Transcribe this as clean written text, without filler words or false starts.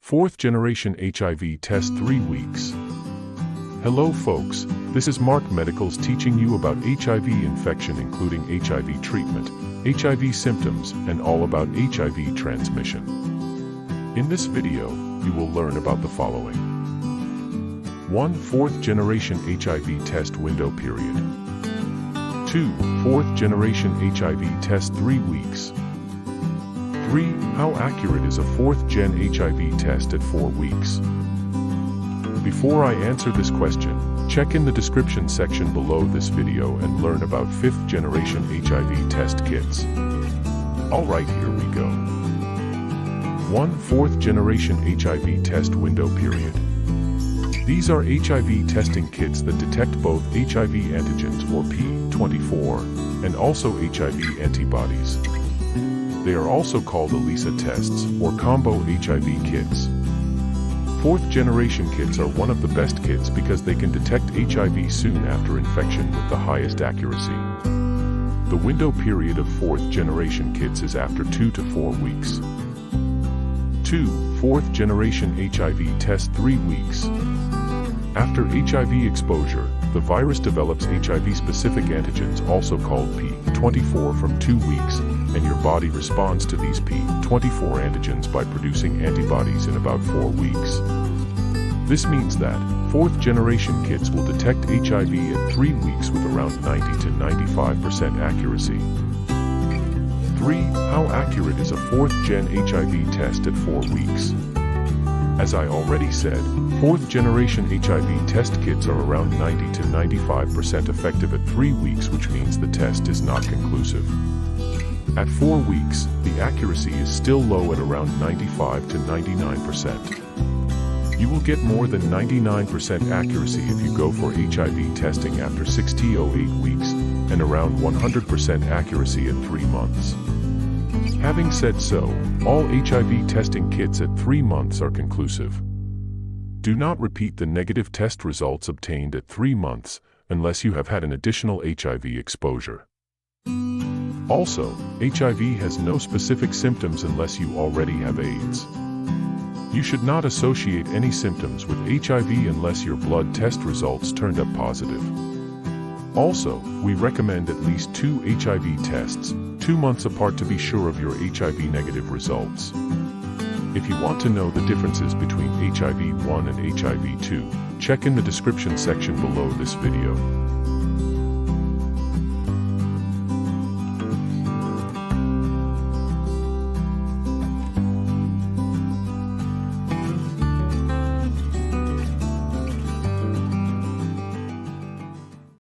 Fourth generation HIV test 3 weeks. Hello folks, this is Mark Medicals teaching you about HIV infection including HIV treatment, HIV symptoms, and all about HIV transmission. In this video, you will learn about the following. 1. Fourth generation HIV test window period. 2. Fourth generation HIV test 3 weeks. 3. How accurate is a 4th gen HIV test at 4 weeks? Before I answer this question, check in the description section below this video and learn about 5th generation HIV test kits. Alright, here we go. 1. 4th generation HIV test window period. These are HIV testing kits that detect both HIV antigens or P24 and also HIV antibodies. They are also called ELISA tests or combo HIV kits. 4th generation kits are one of the best kits because they can detect HIV soon after infection with the highest accuracy. The window period of 4th generation kits is after 2 to 4 weeks. 2. 4th generation HIV test 3 weeks. After HIV exposure, the virus develops HIV-specific antigens, also called P24, from 2 weeks, and your body responds to these P24 antigens by producing antibodies in about 4 weeks. This means that 4th generation kits will detect HIV at 3 weeks with around 90 to 95% accuracy. 3. How accurate is a 4th gen HIV test at 4 weeks? As I already said, 4th generation HIV test kits are around 90 to 95% effective at 3 weeks, which means the test is not conclusive. At 4 weeks, the accuracy is still low at around 95 to 99%. You will get more than 99% accuracy if you go for HIV testing after 6 to 8 weeks, and around 100% accuracy at 3 months. Having said so, all HIV testing kits at 3 months are conclusive. Do not repeat the negative test results obtained at 3 months unless you have had an additional HIV exposure. Also, HIV has no specific symptoms unless you already have AIDS. You should not associate any symptoms with HIV unless your blood test results turned up positive. Also, we recommend at least 2 HIV tests, 2 months apart, to be sure of your HIV negative results. If you want to know the differences between HIV-1 and HIV-2, check in the description section below this video.